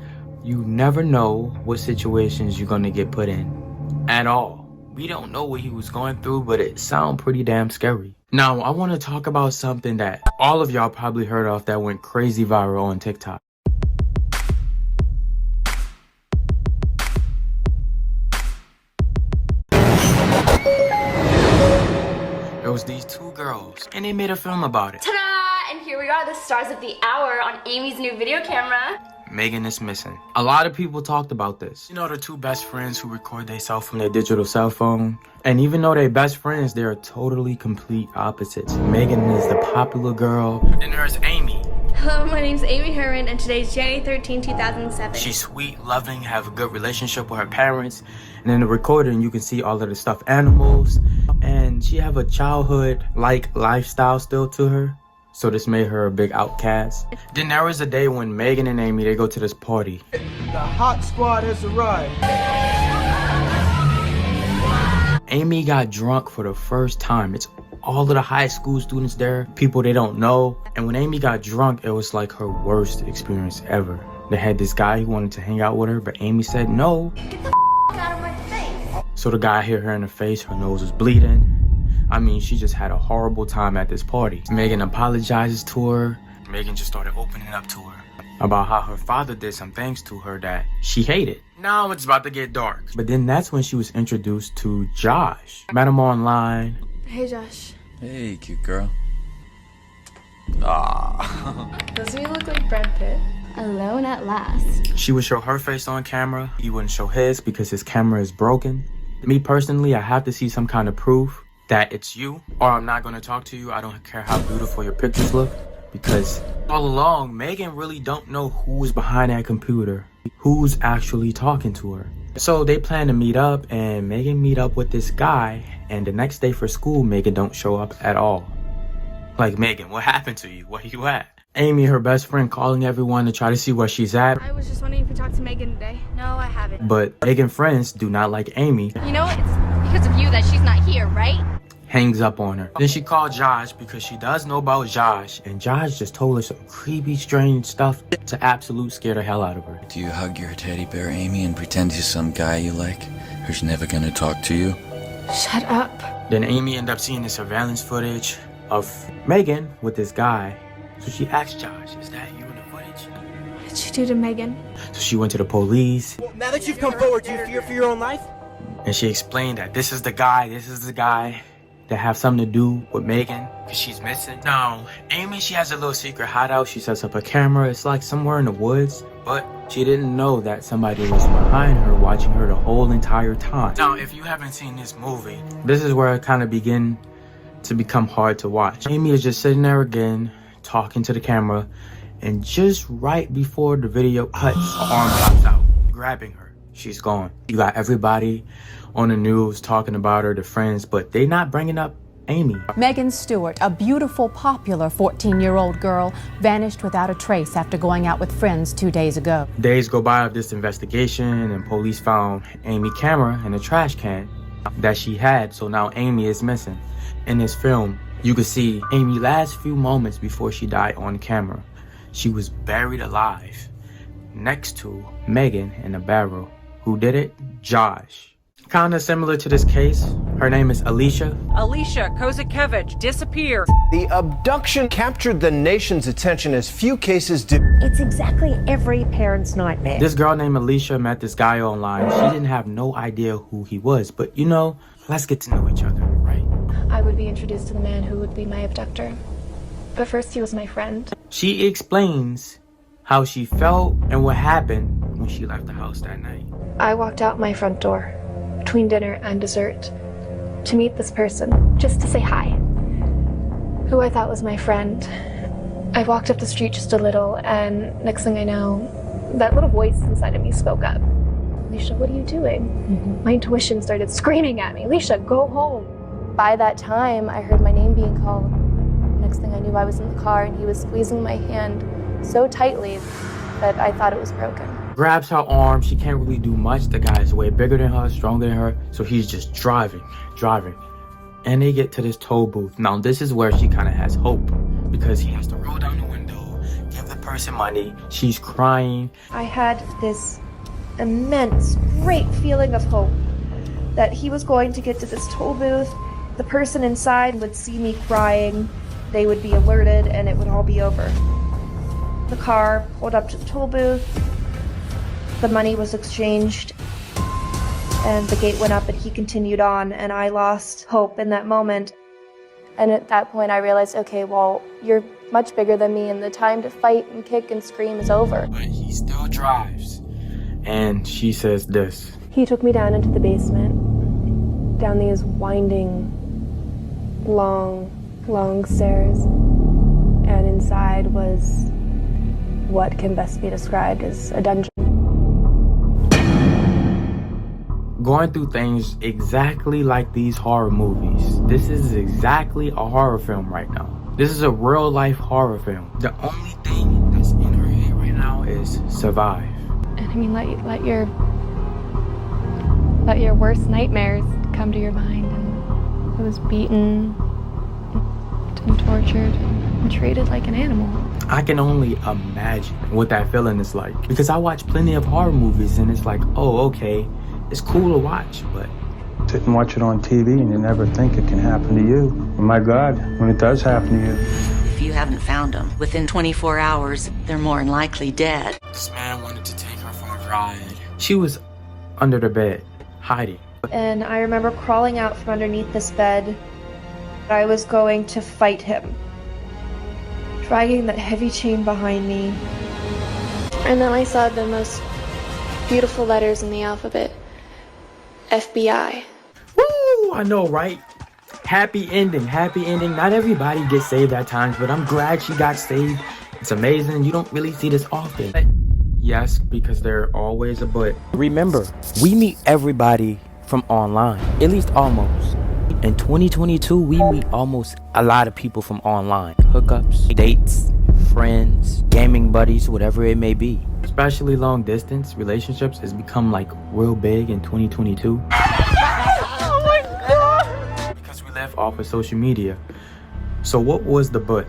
you never know what situations you're gonna get put in at all. We don't know what he was going through, but it sounds pretty damn scary. Now, I want to talk about something that all of y'all probably heard of that went crazy viral on TikTok. There was these two girls, and they made a film about it. Ta-da! And here we are, the stars of the hour on Amy's new video camera. Megan is missing. A lot of people talked about this. You know, the two best friends who record themselves from their digital cell phone. And even though they're best friends, they're totally complete opposites. Megan is the popular girl. Then there's Amy. Hello, my name's Amy Herman, and today's January 13, 2007. She's sweet, loving, have a good relationship with her parents. And in the recording, you can see all of the stuffed animals. And she have a childhood-like lifestyle still to her. So this made her a big outcast. Then there was a day when Megan and Amy, they go to this party. The hot squad has arrived. Amy got drunk for the first time. It's all of the high school students there, people they don't know. And when Amy got drunk, it was like her worst experience ever. They had this guy who wanted to hang out with her, but Amy said no. Get the out of my face. So the guy hit her in the face, her nose was bleeding. I mean, she just had a horrible time at this party. Megan apologizes to her. Megan just started opening up to her about how her father did some things to her that she hated. Now it's about to get dark. But then that's when she was introduced to Josh. Met him online. Hey, Josh. Hey, cute girl. Doesn't he look like Brad Pitt? Alone at last. She would show her face on camera. He wouldn't show his because his camera is broken. Me personally, I have to see some kind of proof that it's you, or I'm not gonna talk to you. I don't care how beautiful your pictures look, because all along, Megan really don't know who's behind that computer, who's actually talking to her. So they plan to meet up, and Megan meet up with this guy, and the next day for school, Megan don't show up at all. Like, Megan, what happened to you? Where you at? Amy, her best friend, calling everyone to try to see where she's at. I was just wondering if you talked to Megan today. No, I haven't. But Megan's friends do not like Amy. You know, it's because of you that she's not here, right? Hangs up on her. Then she called Josh because she does know about Josh, and Josh just told her some creepy, strange stuff to absolute scare the hell out of her. Do you hug your teddy bear, Amy, and pretend he's some guy you like who's never gonna talk to you? Shut up. Then Amy ended up seeing the surveillance footage of Megan with this guy. So she asked Josh, is that you in the footage? What did you do to Megan? So she went to the police. Well, now that you've come forward, do you fear for your own life? And she explained that this is the guy that have something to do with Megan, because she's missing. Now, Amy, she has a little secret hideout. She sets up a camera. It's like somewhere in the woods, but she didn't know that somebody was behind her, watching her the whole entire time. Now, if you haven't seen this movie, this is where it kind of begin to become hard to watch. Amy is just sitting there again, talking to the camera, and just right before the video cuts, her arm pops out, grabbing her. She's gone. You got everybody on the news talking about her, the friends, but they not bringing up Amy. Megan Stewart, a beautiful, popular 14-year-old girl, vanished without a trace after going out with friends 2 days ago. Days go by of this investigation, and police found Amy's camera in a trash can that she had, so now Amy is missing. In this film, you can see Amy's last few moments before she died on camera. She was buried alive next to Megan in a barrel. Who did it? Josh. Kinda similar to this case. Her name is Alicia. Alicia Kozakevich disappeared. The abduction captured the nation's attention as few cases did. It's exactly every parent's nightmare. This girl named Alicia met this guy online. She didn't have no idea who he was, but you know, let's get to know each other, right? I would be introduced to the man who would be my abductor. But first he was my friend. She explains how she felt and what happened when she left the house that night. I walked out my front door between dinner and dessert to meet this person, just to say hi, who I thought was my friend. I walked up the street just a little, and next thing I know, that little voice inside of me spoke up. Alicia, what are you doing? My intuition started screaming at me, Alicia, go home. By that time, I heard my name being called. Next thing I knew, I was in the car, and he was squeezing my hand so tightly that I thought it was broken. Grabs her arm. She can't really do much. The guy is way bigger than her, stronger than her, so he's just driving. And they get to this toll booth. Now this is where she kind of has hope, because he has to roll down the window, give the person money. She's crying. I had this immense, great feeling of hope that he was going to get to this toll booth. The person inside would see me crying, they would be alerted, and it would all be over. The car pulled up to the toll booth. The money was exchanged, and the gate went up, and he continued on, and I lost hope in that moment. And at that point, I realized, okay, well, you're much bigger than me, and the time to fight and kick and scream is over. But he still drives. And she says this. He took me down into the basement, down these winding, long stairs, and inside was what can best be described as a dungeon. Going through things exactly like these horror movies. This is exactly a horror film right now. This is a real life horror film. The only thing that's in her head right now is survive. And I mean, let your worst nightmares come to your mind. And I was beaten and tortured and treated like an animal. I can only imagine what that feeling is like, because I watch plenty of horror movies and it's like, oh, okay, it's cool to watch, but sit and watch it on TV and you never think it can happen to you. Oh my God, when it does happen to you. If you haven't found them within 24 hours, they're more than likely dead. This man wanted to take her for a ride. She was under the bed, hiding. And I remember crawling out from underneath this bed. I was going to fight him, dragging that heavy chain behind me. And then I saw the most beautiful letters in the alphabet. FBI. Woo! I know, right? Happy ending. Not everybody gets saved at times, but I'm glad she got saved. It's amazing. You don't really see this often. But yes, because there's always a but. Remember, we meet everybody from online, at least almost. In 2022, we meet almost a lot of people from online. Hookups, dates, friends, gaming buddies, whatever it may be. Especially long distance relationships has become like real big in 2022. Oh my God! Because we live off of social media. So what was the but?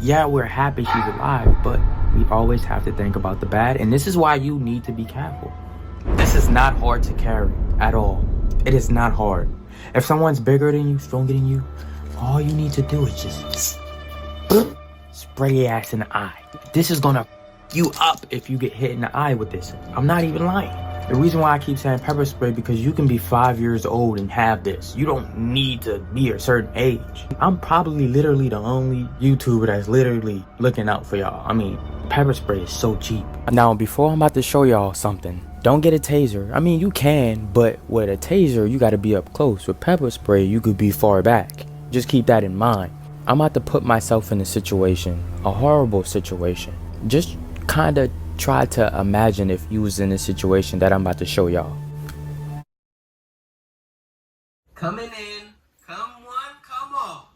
Yeah, we're happy she's alive, but we always have to think about the bad. And this is why you need to be careful. This is not hard to carry at all. It is not hard. If someone's bigger than you, stronger than you, all you need to do is just spray your ass in the eye. This is gonna you up if you get hit in the eye with this. I'm not even lying. The reason why I keep saying pepper spray, because you can be 5 years old and have this. You don't need to be a certain age. I'm probably literally the only YouTuber that's literally looking out for y'all. I mean, pepper spray is so cheap. Now, before I'm about to show y'all something, don't get a taser. I mean, you can, but with a taser, you gotta be up close. With pepper spray, you could be far back. Just keep that in mind. I'm about to put myself in a situation, a horrible situation. Just kind of try to imagine if you was in a situation that I'm about to show y'all. Coming in. Come one, come all.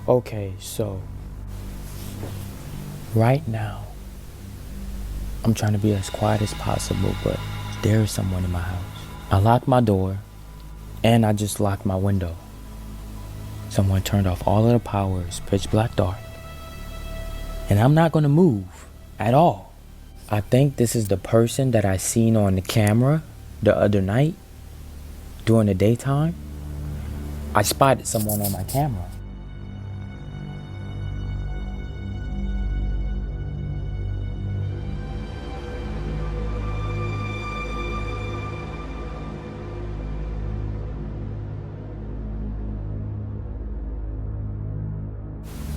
Okay, so right now I'm trying to be as quiet as possible, but there is someone in my house. I locked my door and I just locked my window. Someone turned off all of the power. It's pitch black dark, and I'm not gonna move at all. I think this is the person that I seen on the camera the other night during the daytime. I spotted someone on my camera.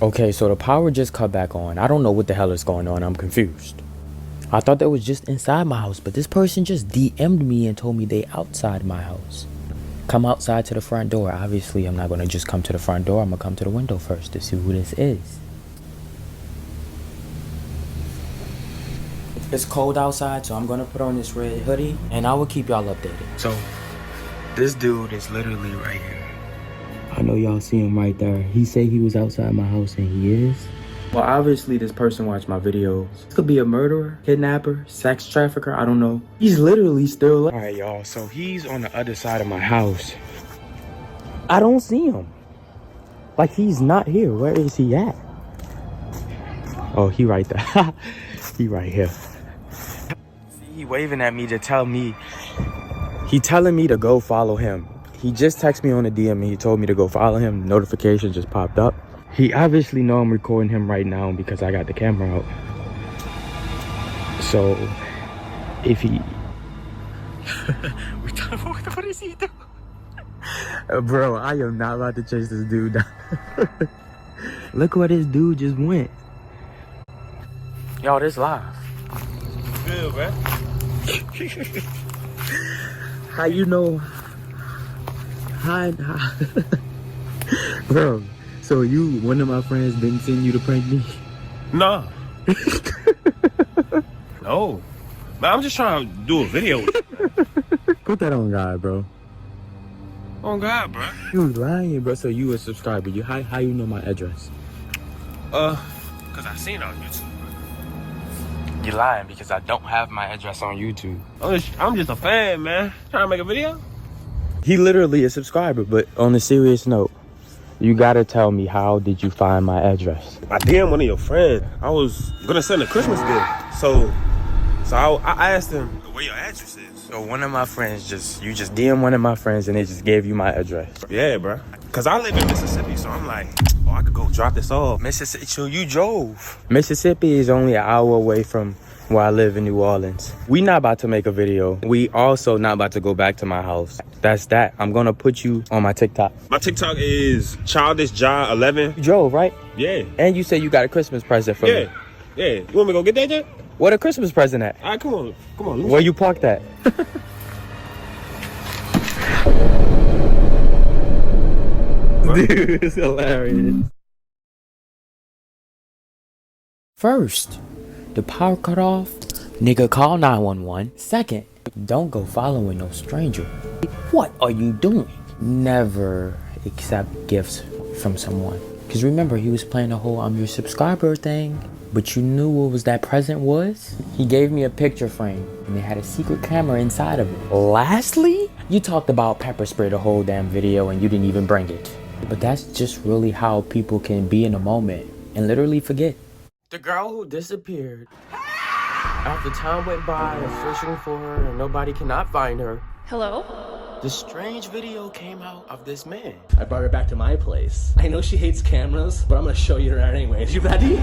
Okay, so the power just cut back on. I don't know what the hell is going on. I'm confused. I thought that was just inside my house, but this person just DM'd me and told me they outside my house. Come outside to the front door. Obviously, I'm not going to just come to the front door. I'm going to come to the window first to see who this is. It's cold outside, so I'm going to put on this red hoodie, and I will keep y'all updated. So, this dude is literally right here. I know y'all see him right there. He said he was outside my house, and he is. Well, obviously, this person watched my videos. This could be a murderer, kidnapper, sex trafficker, I don't know. He's literally still up. All right, y'all, so he's on the other side of my house. I don't see him. Like, he's not here. Where is he at? Oh, he right there. He right here. See, he waving at me to tell me. He telling me to go follow him. He just texted me on the DM and he told me to go follow him. The notification just popped up. He obviously know I'm recording him right now because I got the camera out. So, if he... What is he doing? Bro, I am not about to chase this dude down. Look where this dude just went. Yo, this live. Good, man. How you know? Hi. Bro, so one of my friends didn't send you to prank me? Nah. No. Man, I'm just trying to do a video. Put that on God, bro. On God, bro. You lying, bro. So you a subscriber. How you know my address? Cause I seen it on YouTube. You lying because I don't have my address on YouTube. I'm just a fan, man. Trying to make a video. He literally a subscriber, but on a serious note, you gotta tell me, how did you find my address? I DM one of your friends. I was gonna send a Christmas gift. So I asked him where your address is. So one of my friends you just DM one of my friends and they just gave you my address. Yeah, bro. Cause I live in Mississippi, so I'm like, oh, I could go drop this off. Mississippi, so you drove. Mississippi is only an hour away from where I live in New Orleans. We not about to make a video. We also not about to go back to my house. That's that. I'm gonna put you on my TikTok. My TikTok is childishja11. You drove, right? Yeah. And you said you got a Christmas present for me. Yeah. You want me to go get that yet? What a Christmas present at? All right, come on. Where you parked at? Dude, it's hilarious. First, the power cut off. Nigga, call 911. Second, don't go following no stranger. What are you doing? Never accept gifts from someone. Because remember, he was playing the whole I'm your subscriber thing. But you knew what was that present was? He gave me a picture frame, and it had a secret camera inside of it. Lastly, you talked about pepper spray the whole damn video and you didn't even bring it. But that's just really how people can be in a moment and literally forget. The girl who disappeared. After time went by of fishing for her and nobody cannot find her. Hello? The strange video came out of this man. I brought her back to my place. I know she hates cameras, but I'm gonna show you around anyway. You ready?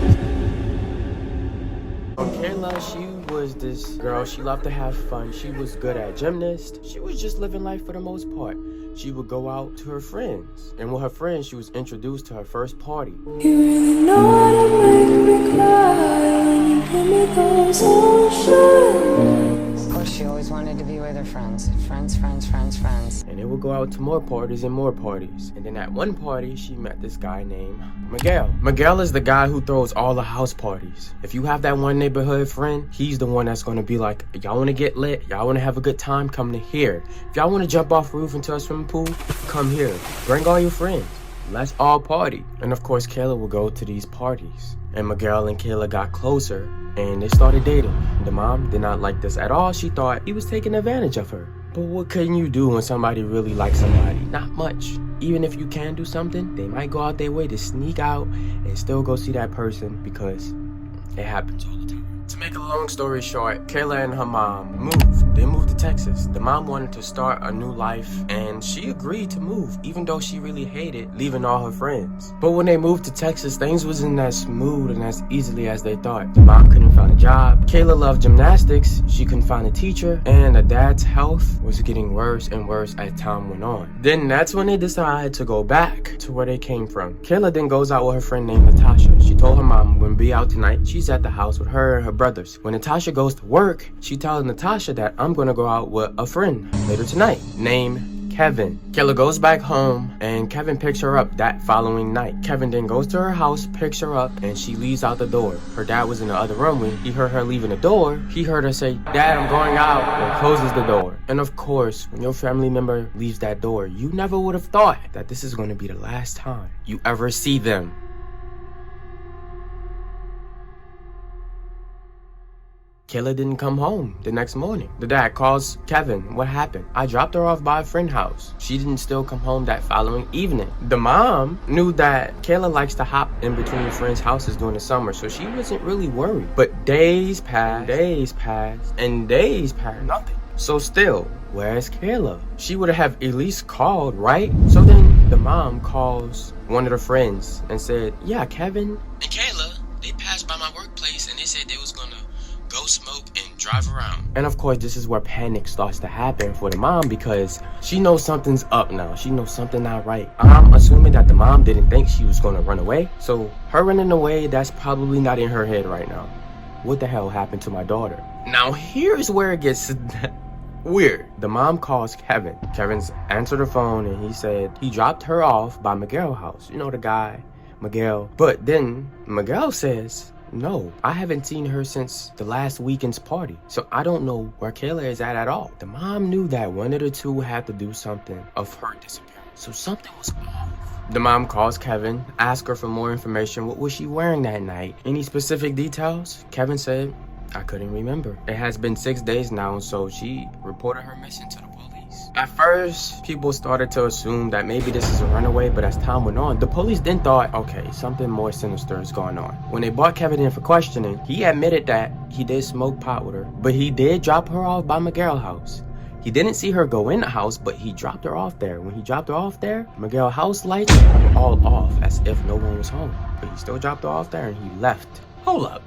Kayla, she was this girl. She loved to have fun. She was good at gymnast. She was just living life for the most part. She would go out to her friends. And with her friends, she was introduced to her first party. You really know how to make me cry when you give me those oceans. Of course, she always wanted to be with her friends. Friends. And they would go out to more parties and more parties. And then at one party, she met this guy named Miguel. Miguel is the guy who throws all the house parties. If you have that one neighborhood friend, he's the one that's gonna be like, y'all wanna get lit, y'all wanna have a good time, come to here. If y'all wanna jump off the roof into a swimming pool, come here. Bring all your friends. Let's all party. And of course, Kayla would go to these parties. And Miguel and Kayla got closer and they started dating. The mom did not like this at all. She thought he was taking advantage of her. But what can you do when somebody really likes somebody? Not much. Even if you can do something, they might go out their way to sneak out and still go see that person because it happens all the time. To make a long story short, Kayla and her mom moved. They moved to Texas. The mom wanted to start a new life and she agreed to move, even though she really hated leaving all her friends. But when they moved to Texas, things wasn't as smooth and as easily as they thought. The mom couldn't find a job. Kayla loved gymnastics. She couldn't find a teacher. And the dad's health was getting worse and worse as time went on. Then that's when they decided to go back to where they came from. Kayla then goes out with her friend named Natasha. She told her mom, we'll be out tonight. She's at the house with her and her brothers. When Natasha goes to work, she tells Natasha that I'm gonna go out with a friend later tonight named Kevin. Kayla goes back home and Kevin picks her up that following night. Kevin then goes to her house, picks her up, and she leaves out the door. Her dad was in the other room. When he heard her leaving the door, he heard her say, "Dad, I'm going out," and closes the door. And of course, when your family member leaves that door, you never would have thought that this is going to be the last time you ever see them. Kayla didn't come home the next morning. The dad calls Kevin, what happened? I dropped her off by a friend's house. She didn't still come home that following evening. The mom knew that Kayla likes to hop in between friends' houses during the summer, so she wasn't really worried. But days passed, and days passed, nothing. So still, where's Kayla? She would have at least called, right? So then the mom calls one of her friends and said, yeah, Kevin and Kayla, they passed by my workplace and they said they was gonna go smoke and drive around. And of course, this is where panic starts to happen for the mom because she knows something's up now. She knows something not right. I'm assuming that the mom didn't think she was gonna run away. So her running away, that's probably not in her head right now. What the hell happened to my daughter? Now here's where it gets weird. The mom calls Kevin. Kevin's answered the phone and he said he dropped her off by Miguel's house. You know the guy, Miguel. But then Miguel says, no, I haven't seen her since the last weekend's party, so I don't know where Kayla is at all. The mom knew that one of the two had to do something of her disappearance, so something was off. The mom calls Kevin, asks her for more information. What was she wearing that night? Any specific details? Kevin said, I couldn't remember. It has been 6 days now, so she reported her missing to the police. At first, people started to assume that maybe this is a runaway, but as time went on, the police then thought, okay, something more sinister is going on. When they brought Kevin in for questioning, he admitted that he did smoke pot with her, but he did drop her off by Miguel's house. He didn't see her go in the house, but he dropped her off there. When he dropped her off there, Miguel's house lights were all off as if no one was home, but he still dropped her off there and he left. Hold up.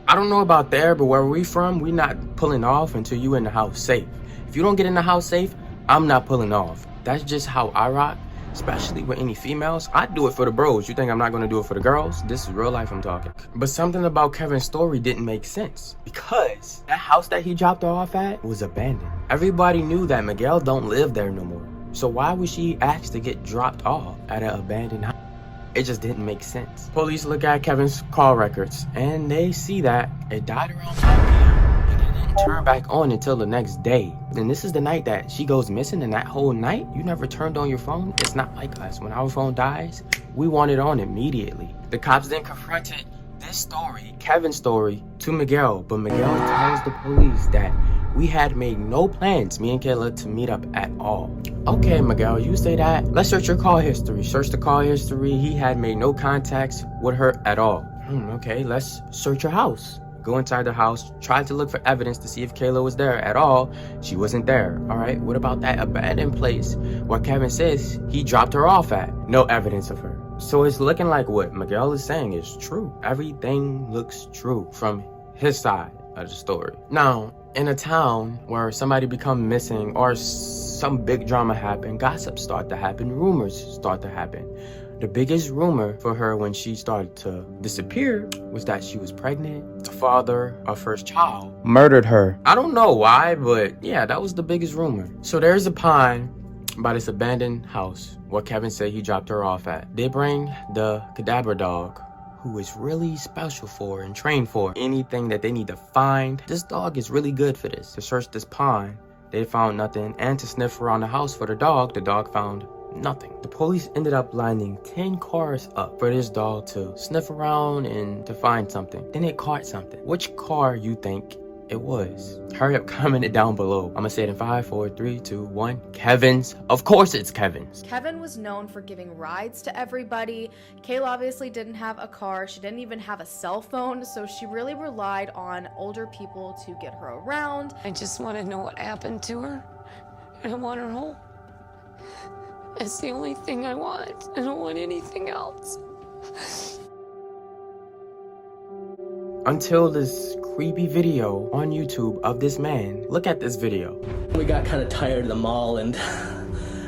I don't know about there, but where we from, we not pulling off until you in the house safe. If you don't get in the house safe, I'm not pulling off. That's just how I rock, especially with any females. I do it for the bros. You think I'm not gonna do it for the girls? This is real life I'm talking. But something about Kevin's story didn't make sense because that house that he dropped her off at was abandoned. Everybody knew that Miguel don't live there no more. So why would she ask to get dropped off at an abandoned house? It just didn't make sense. Police look at Kevin's call records and they see that it died around 5 p.m. and it didn't turn back on until the next day. And this is the night that she goes missing, and that whole night you never turned on your phone. It's not like us. When our phone dies, we want it on immediately. The cops then confronted this story, Kevin's story, to Miguel, but Miguel tells the police that we had made no plans, me and Kayla, to meet up at all. Okay, Miguel, you say that. Let's search your call history. Search the call history. He had made no contacts with her at all. Okay, let's search your house. Go inside the house, try to look for evidence to see if Kayla was there at all. She wasn't there. All right, what about that abandoned place where Kevin says he dropped her off at? No evidence of her. So it's looking like what Miguel is saying is true. Everything looks true from his side of the story. Now, in a town where somebody become missing or some big drama happen, gossip start to happen, rumors start to happen. The biggest rumor for her when she started to disappear was that she was pregnant. The father of first child murdered her. I don't know why, but yeah, that was the biggest rumor. So there's a pond by this abandoned house where Kevin said he dropped her off at. They bring the kidnapper dog, who is really special for and trained for anything that they need to find. This dog is really good for this. To search this pond, they found nothing, and to sniff around the house for the dog found nothing. The police ended up lining 10 cars up for this dog to sniff around and to find something. Then it caught something. Which car you think it was? Hurry up, comment it down below. I'm gonna say it in 5, 4, 3, 2, 1. Kevin's. Of course it's Kevin's. Kevin was known for giving rides to everybody. Kayla obviously didn't have a car. She didn't even have a cell phone, so she really relied on older people to get her around. I just want to know what happened to her, and I want her home. It's the only thing I want. I don't want anything else. Until this creepy video on YouTube of this man. Look at this video. We got kind of tired of the mall, and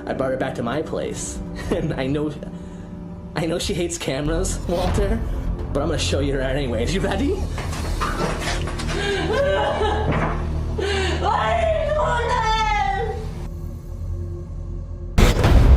I brought her back to my place. And I know she hates cameras, Walter, but I'm gonna show you around anyway. You ready?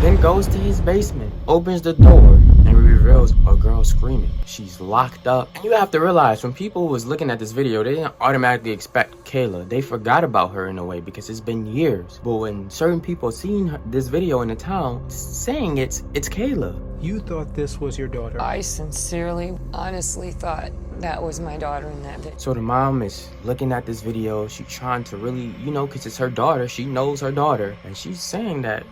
Then goes to his basement, opens the door, and reveals a girl screaming. She's locked up. And you have to realize, when people was looking at this video, they didn't automatically expect Kayla. They forgot about her in a way because it's been years. But when certain people seen this video in the town, saying it's Kayla. You thought this was your daughter? I sincerely, honestly thought that was my daughter in that video. So the mom is looking at this video. She's trying to really, because it's her daughter. She knows her daughter. And she's saying that,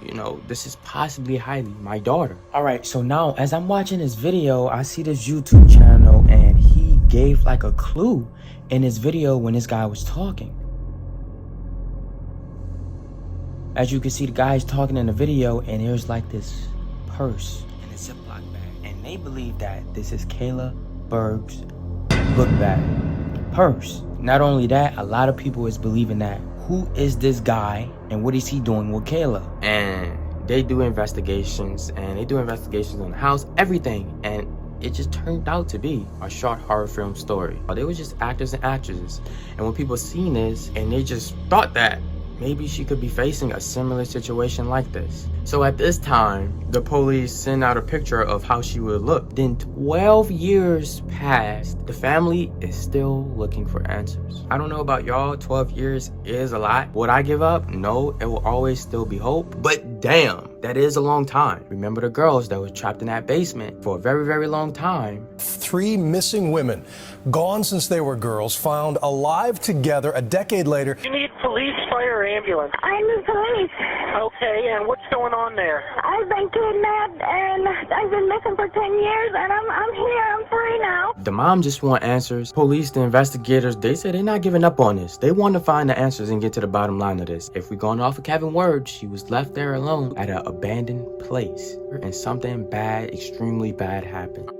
this is possibly highly my daughter. All right, so now as I'm watching this video, I see this YouTube channel and he gave like a clue in this video when this guy was talking. As you can see, the guy's talking in the video and there's like this purse in a Ziploc bag. And they believe that this is Kayla Berg's book bag, purse. Not only that, a lot of people is believing that who is this guy and what is he doing with Kayla? And they do investigations on the house, everything, and it just turned out to be a short horror film story. They were just actors and actresses, and when people seen this and they just thought that maybe she could be facing a similar situation like this. So at this time, the police sent out a picture of how she would look. Then 12 years passed. The family is still looking for answers. I don't know about y'all, 12 years is a lot. Would I give up? No, it will always still be hope. But damn, that is a long time. Remember the girls that were trapped in that basement for a very, very long time. 3 missing women, gone since they were girls, found alive together a decade later. You need police, fire, or ambulance? I'm the police. Okay, and what's going on there? I've been kidnapped and I've been missing for 10 years and I'm here, I'm free now. The mom just want answers. Police, the investigators, they say they're not giving up on this. They want to find the answers and get to the bottom line of this. If we're going off of Kevin's word, she was left there alone at an abandoned place and something bad, extremely bad happened.